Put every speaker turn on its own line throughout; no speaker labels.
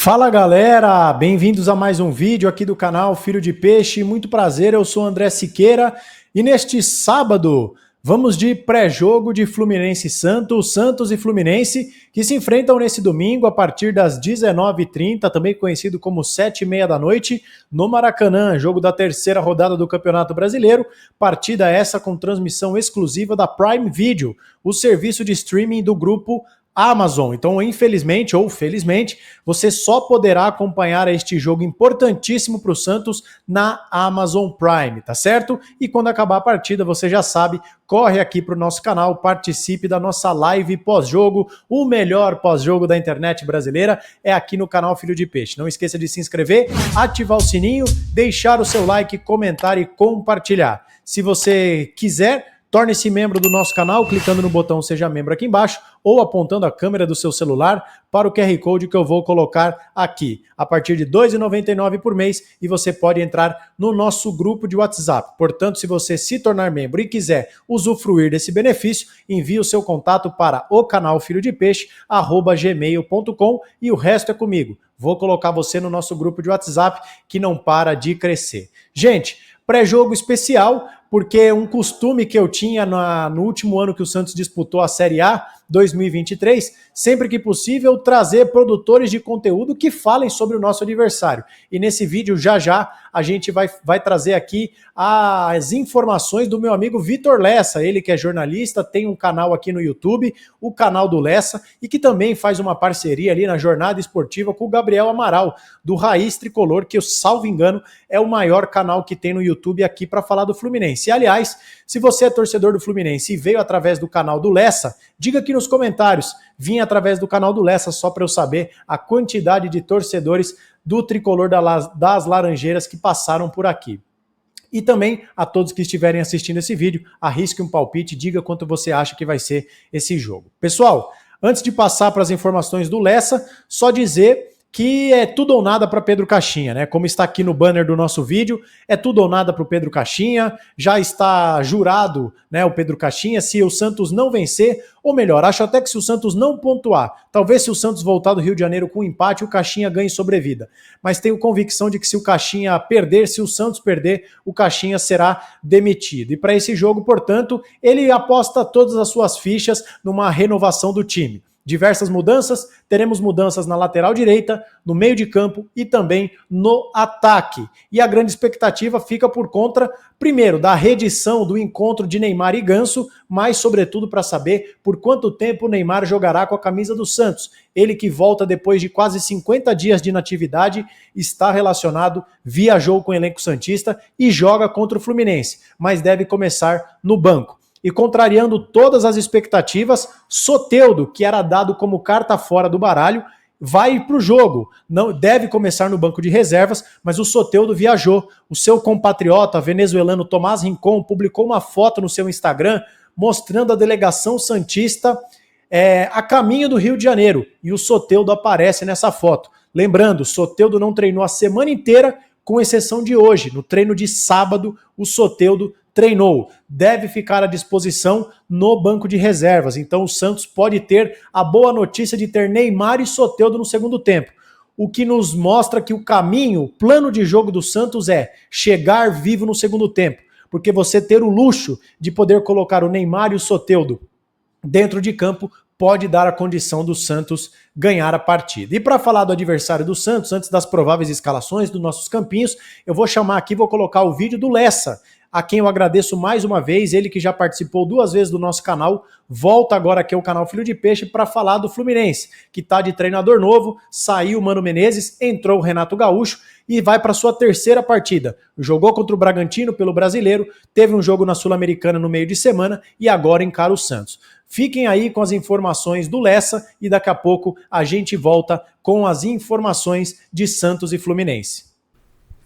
Fala galera, bem-vindos a mais um vídeo aqui do canal Filho de Peixe. Muito prazer, eu sou André Siqueira e neste sábado vamos de pré-jogo de Fluminense e Santos, Santos e Fluminense, que se enfrentam nesse domingo a partir das 19h30, também conhecido como 7h30 da noite, no Maracanã, jogo da terceira rodada do Campeonato Brasileiro, partida essa com transmissão exclusiva da Prime Video, o serviço de streaming do grupo Amazon. Então, infelizmente ou felizmente, você só poderá acompanhar este jogo importantíssimo para o Santos na Amazon Prime, tá certo? E quando acabar a partida, você já sabe, corre aqui para o nosso canal, participe da nossa live pós-jogo. O melhor pós-jogo da internet brasileira é aqui no canal Filho de Peixe. Não esqueça de se inscrever, ativar o sininho, deixar o seu like, comentar e compartilhar. Se você quiser, torne-se membro do nosso canal clicando no botão Seja Membro aqui embaixo ou apontando a câmera do seu celular para o QR Code que eu vou colocar aqui. A partir de R$ 2,99 por mês e você pode entrar no nosso grupo de WhatsApp. Portanto, se você se tornar membro e quiser usufruir desse benefício, envie o seu contato para o canal Filho de Peixe, @gmail.com e o resto é comigo. Vou colocar você no nosso grupo de WhatsApp que não para de crescer. Gente, pré-jogo especial, porque é um costume que eu tinha no último ano que o Santos disputou a Série A 2023, sempre que possível trazer produtores de conteúdo que falem sobre o nosso adversário. E nesse vídeo, já a gente vai trazer aqui as informações do meu amigo Vitor Lessa, ele que é jornalista, tem um canal aqui no YouTube, o canal do Lessa, e que também faz uma parceria ali na jornada esportiva com o Gabriel Amaral, do Raiz Tricolor, que eu salvo engano é o maior canal que tem no YouTube aqui para falar do Fluminense. E, aliás, se você é torcedor do Fluminense e veio através do canal do Lessa, diga aqui nos comentários, vim através do canal do Lessa só para eu saber a quantidade de torcedores do Tricolor das Laranjeiras que passaram por aqui. E também a todos que estiverem assistindo esse vídeo, arrisque um palpite, diga quanto você acha que vai ser esse jogo. Pessoal, antes de passar para as informações do Lessa, só dizer que é tudo ou nada para Pedro Caixinha, né? Como está aqui no banner do nosso vídeo, é tudo ou nada para o Pedro Caixinha, já está jurado, né, o Pedro Caixinha, se o Santos não vencer, ou melhor, acho até que se o Santos não pontuar, talvez se o Santos voltar do Rio de Janeiro com um empate, o Caixinha ganhe sobrevida. Mas tenho convicção de que se o Caixinha perder, se o Santos perder, o Caixinha será demitido. E para esse jogo, portanto, ele aposta todas as suas fichas numa renovação do time. Diversas mudanças, teremos mudanças na lateral direita, no meio de campo e também no ataque. E a grande expectativa fica por conta, primeiro, da reedição do encontro de Neymar e Ganso, mas sobretudo para saber por quanto tempo o Neymar jogará com a camisa do Santos. Ele que volta depois de quase 50 dias de inatividade, está relacionado, viajou com o elenco santista e joga contra o Fluminense, mas deve começar no banco. E contrariando todas as expectativas, Soteldo, que era dado como carta fora do baralho, vai para o jogo. Não deve começar no banco de reservas, mas o Soteldo viajou. O seu compatriota venezuelano Tomás Rincon publicou uma foto no seu Instagram mostrando a delegação santista a caminho do Rio de Janeiro. E o Soteldo aparece nessa foto. Lembrando, Soteldo não treinou a semana inteira, com exceção de hoje. No treino de sábado, o Soteldo treinou, deve ficar à disposição no banco de reservas. Então o Santos pode ter a boa notícia de ter Neymar e Soteldo no segundo tempo. O que nos mostra que o caminho, o plano de jogo do Santos é chegar vivo no segundo tempo. Porque você ter o luxo de poder colocar o Neymar e o Soteldo dentro de campo pode dar a condição do Santos ganhar a partida. E para falar do adversário do Santos, antes das prováveis escalações dos nossos campinhos, eu vou chamar aqui, vou colocar o vídeo do Lessa, a quem eu agradeço mais uma vez, ele que já participou 2 vezes do nosso canal, volta agora aqui ao canal Filho de Peixe para falar do Fluminense, que está de treinador novo, saiu o Mano Menezes, entrou o Renato Gaúcho e vai para sua terceira partida. Jogou contra o Bragantino pelo Brasileiro, teve um jogo na Sul-Americana no meio de semana e agora encara o Santos. Fiquem aí com as informações do Lessa e daqui a pouco a gente volta com as informações de Santos e Fluminense.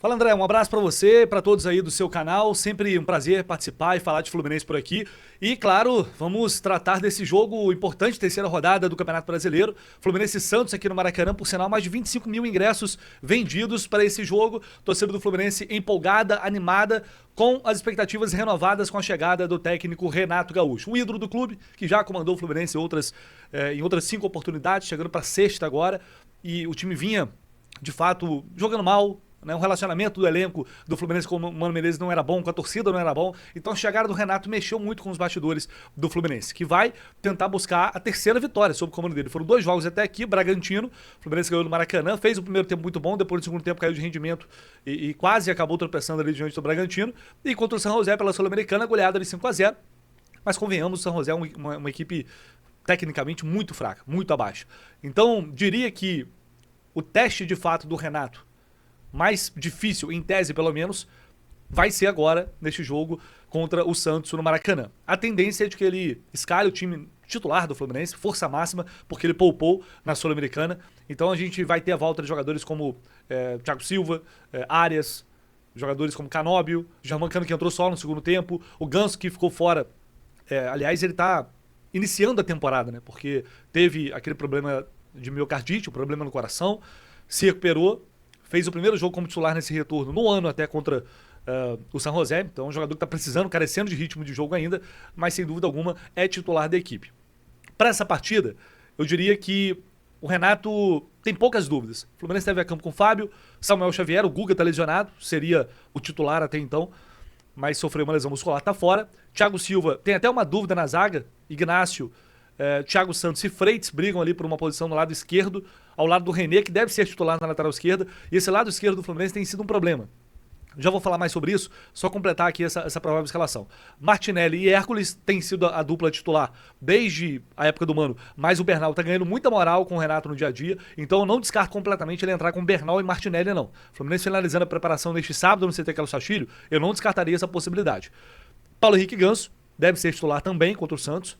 Fala, André, um abraço pra você, pra todos aí do seu canal, sempre um prazer participar e falar de Fluminense por aqui. E, claro, vamos tratar desse jogo importante, terceira rodada do Campeonato Brasileiro. Fluminense e Santos aqui no Maracanã, por sinal, mais de 25 mil ingressos vendidos para esse jogo. Torcida do Fluminense empolgada, animada, com as expectativas renovadas com a chegada do técnico Renato Gaúcho. Um ídolo do clube, que já comandou o Fluminense em outras 5 oportunidades, chegando para a sexta agora. E o time vinha de fato, jogando mal, né? O relacionamento do elenco do Fluminense com o Mano Menezes não era bom, com a torcida não era bom. Então a chegada do Renato mexeu muito com os bastidores do Fluminense, que vai tentar buscar a terceira vitória sob o comando dele. Foram 2 jogos até aqui, Bragantino, o Fluminense ganhou no Maracanã, fez o primeiro tempo muito bom, depois do segundo tempo caiu de rendimento e quase acabou tropeçando ali diante do Bragantino. E contra o San José pela Sul-Americana, goleada de 5-0. Mas convenhamos, o San José é uma equipe tecnicamente muito fraca, muito abaixo. Então, diria que o teste de fato do Renato, mais difícil, em tese pelo menos, vai ser agora neste jogo contra o Santos no Maracanã. A tendência é de que ele escale o time titular do Fluminense, força máxima, porque ele poupou na Sul-Americana. Então a gente vai ter a volta de jogadores como Thiago Silva, Arias, jogadores como Canóbio, Germancano que entrou só no segundo tempo, o Ganso que ficou fora. Aliás, ele tá iniciando a temporada, né? Porque teve aquele problema de miocardite, o problema no coração, se recuperou, fez o primeiro jogo como titular nesse retorno, no ano até contra o San José. Então é um jogador que está precisando, carecendo de ritmo de jogo ainda, mas sem dúvida alguma é titular da equipe. Para essa partida, eu diria que o Renato tem poucas dúvidas. O Fluminense deve a campo com o Fábio, Samuel Xavier, o Guga está lesionado, seria o titular até então, mas sofreu uma lesão muscular, está fora. Thiago Silva tem até uma dúvida na zaga, Ignácio, Thiago Santos e Freitas brigam ali por uma posição no lado esquerdo, ao lado do René, que deve ser titular na lateral esquerda, e esse lado esquerdo do Fluminense tem sido um problema. Já vou falar mais sobre isso, só completar aqui essa provável escalação. Martinelli e Hércules têm sido a dupla titular desde a época do Mano, mas o Bernal tá ganhando muita moral com o Renato no dia a dia, então eu não descarto completamente ele entrar com Bernal e Martinelli, não. O Fluminense finalizando a preparação neste sábado no CT Carlos Castilho, eu não descartaria essa possibilidade. Paulo Henrique Ganso deve ser titular também contra o Santos,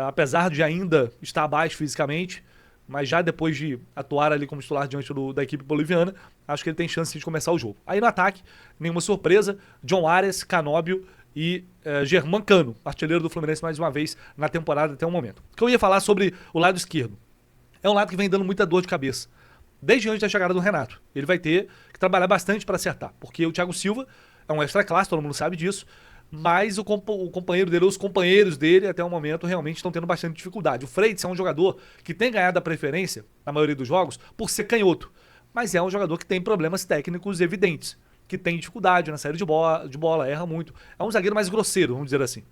apesar de ainda estar abaixo fisicamente, mas já depois de atuar ali como titular diante da equipe boliviana, acho que ele tem chance de começar o jogo. Aí no ataque, nenhuma surpresa, John Arias, Canóbio e Germancano, artilheiro do Fluminense mais uma vez na temporada até o momento. O que eu ia falar sobre o lado esquerdo, é um lado que vem dando muita dor de cabeça, desde antes da chegada do Renato. Ele vai ter que trabalhar bastante para acertar, porque o Thiago Silva é um extra classe, todo mundo sabe disso, mas o companheiro dele, os companheiros dele, até o momento, realmente estão tendo bastante dificuldade. O Freitas é um jogador que tem ganhado a preferência, na maioria dos jogos, por ser canhoto, mas é um jogador que tem problemas técnicos evidentes, que tem dificuldade na saída de bola, erra muito. É um zagueiro mais grosseiro, vamos dizer assim.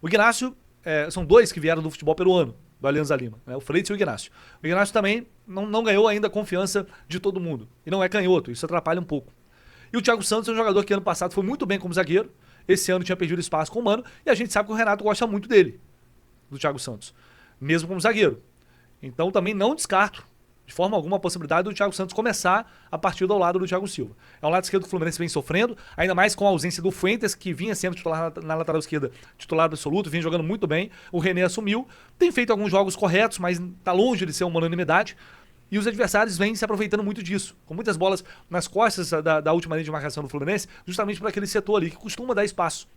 O Ignácio, são dois que vieram do futebol peruano, do Alianza Lima, né? O Freitas e o Ignácio. O Ignácio também não ganhou ainda a confiança de todo mundo, e não é canhoto, isso atrapalha um pouco. E o Thiago Santos é um jogador que ano passado foi muito bem como zagueiro, esse ano tinha perdido espaço com o Mano, e a gente sabe que o Renato gosta muito dele, do Thiago Santos, mesmo como zagueiro. Então também não descarto, de forma alguma, a possibilidade do Thiago Santos começar a partida ao lado do Thiago Silva. É um lado esquerdo que o Fluminense vem sofrendo, ainda mais com a ausência do Fuentes, que vinha sendo titular na lateral esquerda, titular absoluto, vinha jogando muito bem, o René assumiu, tem feito alguns jogos corretos, mas está longe de ser uma unanimidade. E os adversários vêm se aproveitando muito disso, com muitas bolas nas costas da última linha de marcação do Fluminense, justamente por aquele setor ali, que costuma dar espaço.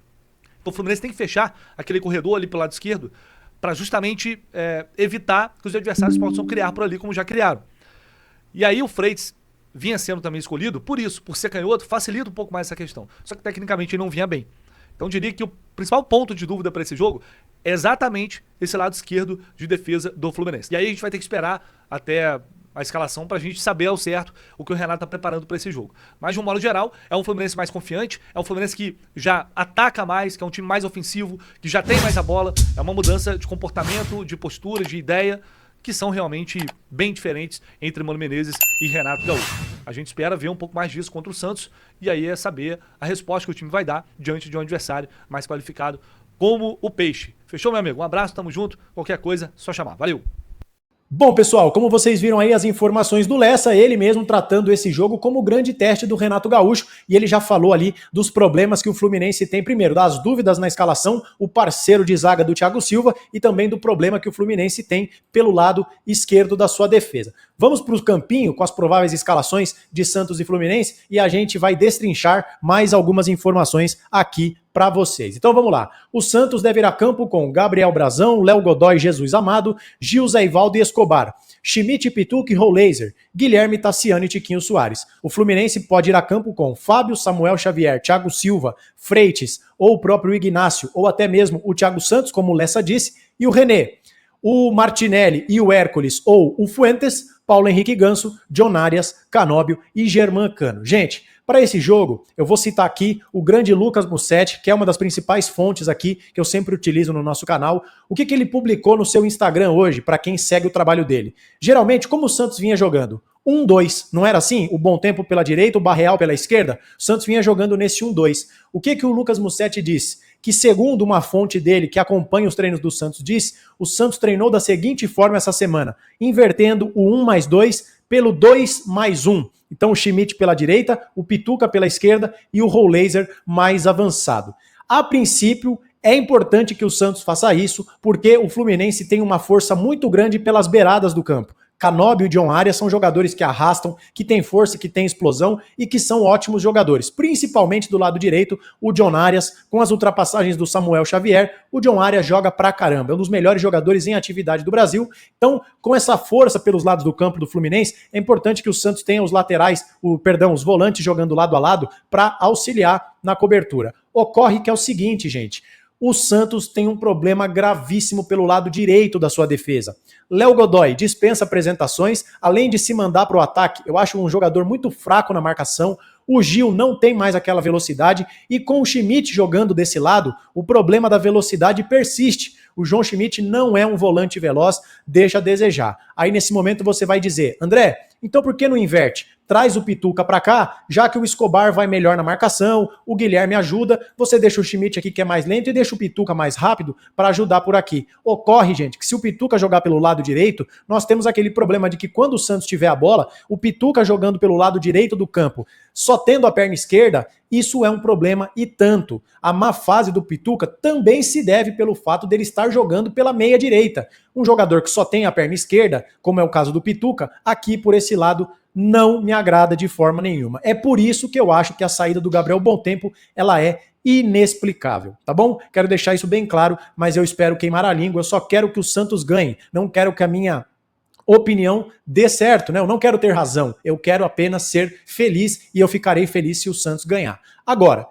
Então o Fluminense tem que fechar aquele corredor ali pelo lado esquerdo, para justamente evitar que os adversários possam criar por ali, como já criaram. E aí o Freitas vinha sendo também escolhido, por isso, por ser canhoto, facilita um pouco mais essa questão. Só que tecnicamente ele não vinha bem. Então eu diria que o principal ponto de dúvida para esse jogo é exatamente esse lado esquerdo de defesa do Fluminense. E aí a gente vai ter que esperar até a escalação pra gente saber ao certo o que o Renato tá preparando para esse jogo. Mas de um modo geral, é um Fluminense mais confiante, é um Fluminense que já ataca mais, que é um time mais ofensivo, que já tem mais a bola, é uma mudança de comportamento, de postura, de ideia, que são realmente bem diferentes entre Mano Menezes e Renato Gaúcho. A gente espera ver um pouco mais disso contra o Santos, e aí é saber a resposta que o time vai dar diante de um adversário mais qualificado como o Peixe. Fechou, meu amigo? Um abraço, tamo junto, qualquer coisa, só chamar. Valeu!
Bom, pessoal, como vocês viram aí as informações do Lessa, ele mesmo tratando esse jogo como o grande teste do Renato Gaúcho, e ele já falou ali dos problemas que o Fluminense tem, primeiro, das dúvidas na escalação, o parceiro de zaga do Thiago Silva, e também do problema que o Fluminense tem pelo lado esquerdo da sua defesa. Vamos para o campinho com as prováveis escalações de Santos e Fluminense, e a gente vai destrinchar mais algumas informações aqui para vocês. Então vamos lá. O Santos deve ir a campo com Gabriel Brazão, Léo Godoy, Jesus Amado, Gil, Zé Ivaldo e Escobar, Schmidt, Pituque, Roleiser, Guilherme, Tassiano e Tiquinho Soares. O Fluminense pode ir a campo com Fábio, Samuel Xavier, Thiago Silva, Freitas ou o próprio Ignácio, ou até mesmo o Thiago Santos, como o Lessa disse, e o René. O Martinelli e o Hércules ou o Fuentes Paulo Henrique Ganso, John Arias, Canóbio e Germancano. Gente, para esse jogo, eu vou citar aqui o grande Lucas Mussetti, que é uma das principais fontes aqui que eu sempre utilizo no nosso canal. O que ele publicou no seu Instagram hoje, para quem segue o trabalho dele? Geralmente, como o Santos vinha jogando? 1-2, não era assim? O Bom Tempo pela direita, o Barreal pela esquerda? O Santos vinha jogando nesse 1-2. O que o Lucas Mussetti disse? Que segundo uma fonte dele, que acompanha os treinos do Santos, diz, o Santos treinou da seguinte forma essa semana, invertendo o 1+2 pelo 2+1. Então o Schmidt pela direita, o Pituca pela esquerda e o Rollaser mais avançado. A princípio, é importante que o Santos faça isso, porque o Fluminense tem uma força muito grande pelas beiradas do campo. Canóbio e John Arias são jogadores que arrastam, que têm força, que têm explosão e que são ótimos jogadores. Principalmente do lado direito, o John Arias, com as ultrapassagens do Samuel Xavier, o John Arias joga pra caramba. É um dos melhores jogadores em atividade do Brasil. Então, com essa força pelos lados do campo do Fluminense, é importante que o Santos tenha os laterais, os volantes jogando lado a lado para auxiliar na cobertura. Ocorre que é o seguinte, gente. O Santos tem um problema gravíssimo pelo lado direito da sua defesa. Léo Godoy dispensa apresentações, além de se mandar para o ataque, eu acho um jogador muito fraco na marcação. O Gil não tem mais aquela velocidade e com o Schmidt jogando desse lado, o problema da velocidade persiste. O João Schmidt não é um volante veloz, deixa a desejar. Aí nesse momento você vai dizer, André, então por que não inverte? Traz o Pituca para cá, já que o Escobar vai melhor na marcação, o Guilherme ajuda, você deixa o Schmidt aqui que é mais lento e deixa o Pituca mais rápido para ajudar por aqui. Ocorre, gente, que se o Pituca jogar pelo lado direito, nós temos aquele problema de que quando o Santos tiver a bola, o Pituca jogando pelo lado direito do campo, só tendo a perna esquerda, isso é um problema e tanto. A má fase do Pituca também se deve pelo fato dele estar jogando pela meia direita. Um jogador que só tem a perna esquerda, como é o caso do Pituca, aqui por esse lado não me agrada de forma nenhuma. É por isso que eu acho que a saída do Gabriel Bom Tempo, ela é inexplicável, tá bom? Quero deixar isso bem claro, mas eu espero queimar a língua, eu só quero que o Santos ganhe, não quero que a minha opinião dê certo, né? Eu não quero ter razão, eu quero apenas ser feliz e eu ficarei feliz se o Santos ganhar. Agora,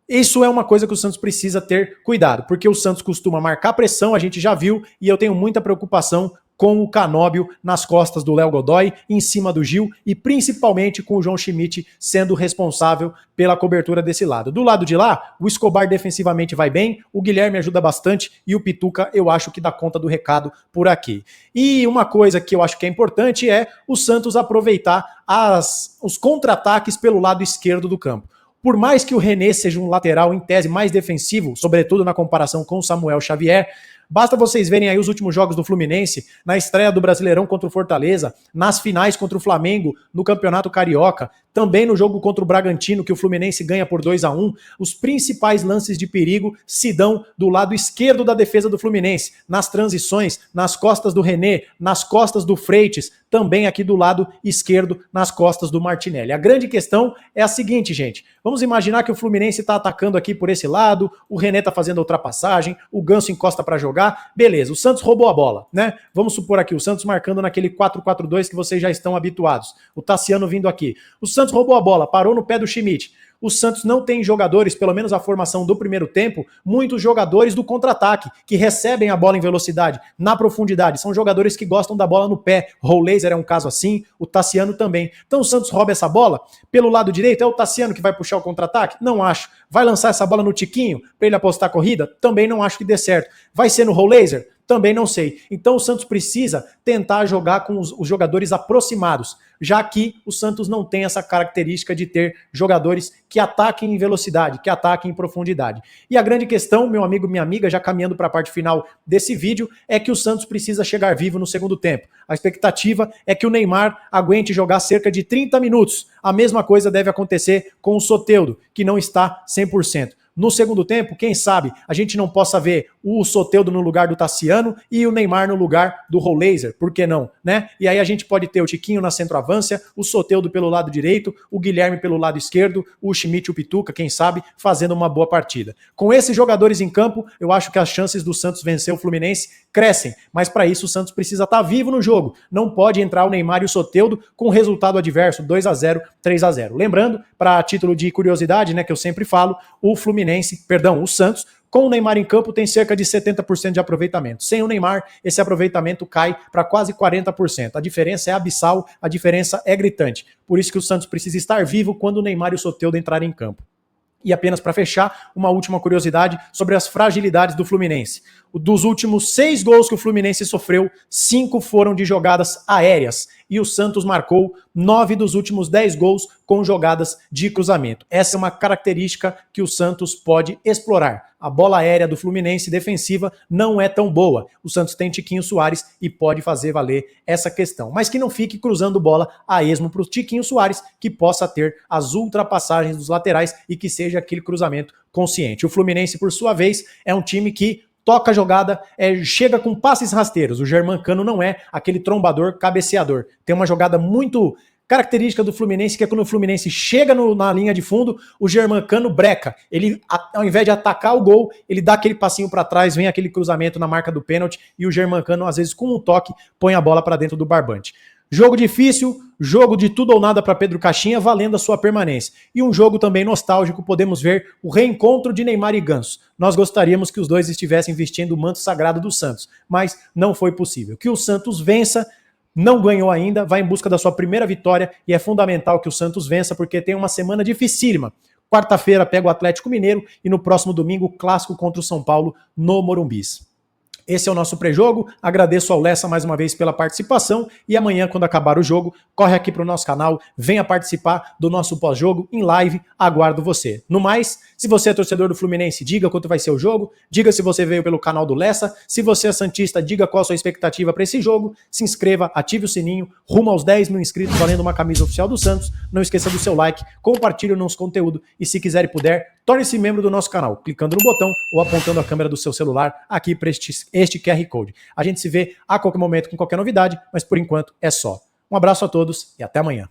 isso é uma coisa que o Santos precisa ter cuidado, porque o Santos costuma marcar pressão, a gente já viu, e eu tenho muita preocupação com o Canóbio nas costas do Léo Godoy, em cima do Gil, e principalmente com o João Schmidt sendo responsável pela cobertura desse lado. Do lado de lá, o Escobar defensivamente vai bem, o Guilherme ajuda bastante, e o Pituca eu acho que dá conta do recado por aqui. E uma coisa que eu acho que é importante é o Santos aproveitar os contra-ataques pelo lado esquerdo do campo. Por mais que o René seja um lateral em tese mais defensivo, sobretudo na comparação com o Samuel Xavier, basta vocês verem aí os últimos jogos do Fluminense, na estreia do Brasileirão contra o Fortaleza, nas finais contra o Flamengo, no Campeonato Carioca, também no jogo contra o Bragantino, que o Fluminense ganha por 2-1, os principais lances de perigo se dão do lado esquerdo da defesa do Fluminense, nas transições, nas costas do René, nas costas do Freitas, também aqui do lado esquerdo, nas costas do Martinelli. A grande questão é a seguinte, gente, vamos imaginar que o Fluminense está atacando aqui por esse lado, o René está fazendo a ultrapassagem, o Ganso encosta para jogar, beleza, o Santos roubou a bola, né? Vamos supor aqui, o Santos marcando naquele 4-4-2 que vocês já estão habituados, o Tassiano vindo aqui. O Santos roubou a bola, parou no pé do Schmidt. O Santos não tem jogadores, pelo menos a formação do primeiro tempo, muitos jogadores do contra-ataque, que recebem a bola em velocidade, na profundidade. São jogadores que gostam da bola no pé. O Rollaser é um caso assim, o Tassiano também. Então o Santos rouba essa bola, pelo lado direito, é o Tassiano que vai puxar o contra-ataque? Não acho. Vai lançar essa bola no Tiquinho, para ele apostar a corrida? Também não acho que dê certo. Vai ser no Rollaser? Também não sei. Então o Santos precisa tentar jogar com os jogadores aproximados, já que o Santos não tem essa característica de ter jogadores que ataquem em velocidade, que ataquem em profundidade. E a grande questão, meu amigo, minha amiga, já caminhando para a parte final desse vídeo, é que o Santos precisa chegar vivo no segundo tempo. A expectativa é que o Neymar aguente jogar cerca de 30 minutos. A mesma coisa deve acontecer com o Soteldo, que não está 100%. No segundo tempo, quem sabe a gente não possa ver o Soteldo no lugar do Tassiano e o Neymar no lugar do Rollaser, por que não, né? E aí a gente pode ter o Tiquinho na centroavância, o Soteldo pelo lado direito, o Guilherme pelo lado esquerdo, o Schmidt e o Pituca, quem sabe, fazendo uma boa partida. Com esses jogadores em campo, eu acho que as chances do Santos vencer o Fluminense crescem, mas para isso o Santos precisa estar vivo no jogo. Não pode entrar o Neymar e o Soteldo com resultado adverso, 2-0, 3-0. Lembrando, para título de curiosidade, né, que eu sempre falo, o Santos Com o Neymar em campo, tem cerca de 70% de aproveitamento. Sem o Neymar, esse aproveitamento cai para quase 40%. A diferença é abissal, a diferença é gritante. Por isso que o Santos precisa estar vivo quando o Neymar e o Soteldo entrarem em campo. E apenas para fechar, uma última curiosidade sobre as fragilidades do Fluminense. Dos últimos 6 gols que o Fluminense sofreu, 5 foram de jogadas aéreas. E o Santos marcou 9 dos últimos 10 gols com jogadas de cruzamento. Essa é uma característica que o Santos pode explorar. A bola aérea do Fluminense defensiva não é tão boa. O Santos tem Tiquinho Soares e pode fazer valer essa questão. Mas que não fique cruzando bola a esmo para o Tiquinho Soares, que possa ter as ultrapassagens dos laterais e que seja aquele cruzamento consciente. O Fluminense, por sua vez, é um time que toca a jogada, chega com passes rasteiros. O Germancano não é aquele trombador cabeceador. Tem uma jogada muito característica do Fluminense, que é quando o Fluminense chega na linha de fundo, o Germancano breca. Ele, ao invés de atacar o gol, ele dá aquele passinho para trás, vem aquele cruzamento na marca do pênalti e o Germancano, às vezes com um toque, põe a bola para dentro do barbante. Jogo difícil, jogo de tudo ou nada para Pedro Caixinha, valendo a sua permanência. E um jogo também nostálgico, podemos ver o reencontro de Neymar e Ganso. Nós gostaríamos que os dois estivessem vestindo o manto sagrado do Santos, mas não foi possível. Que o Santos vença, não ganhou ainda, vai em busca da sua primeira vitória e é fundamental que o Santos vença porque tem uma semana dificílima. Quarta-feira pega o Atlético Mineiro e no próximo domingo o clássico contra o São Paulo no Morumbis. Esse é o nosso pré-jogo, agradeço ao Lessa mais uma vez pela participação e amanhã, quando acabar o jogo, corre aqui para o nosso canal, venha participar do nosso pós-jogo em live, aguardo você. No mais, se você é torcedor do Fluminense, diga quanto vai ser o jogo, diga se você veio pelo canal do Lessa, se você é santista, diga qual a sua expectativa para esse jogo, se inscreva, ative o sininho, rumo aos 10 mil inscritos valendo uma camisa oficial do Santos, não esqueça do seu like, compartilhe o nosso conteúdo e se quiser e puder, torne-se membro do nosso canal, clicando no botão ou apontando a câmera do seu celular aqui para este QR Code. A gente se vê a qualquer momento com qualquer novidade, mas por enquanto é só. Um abraço a todos e até amanhã.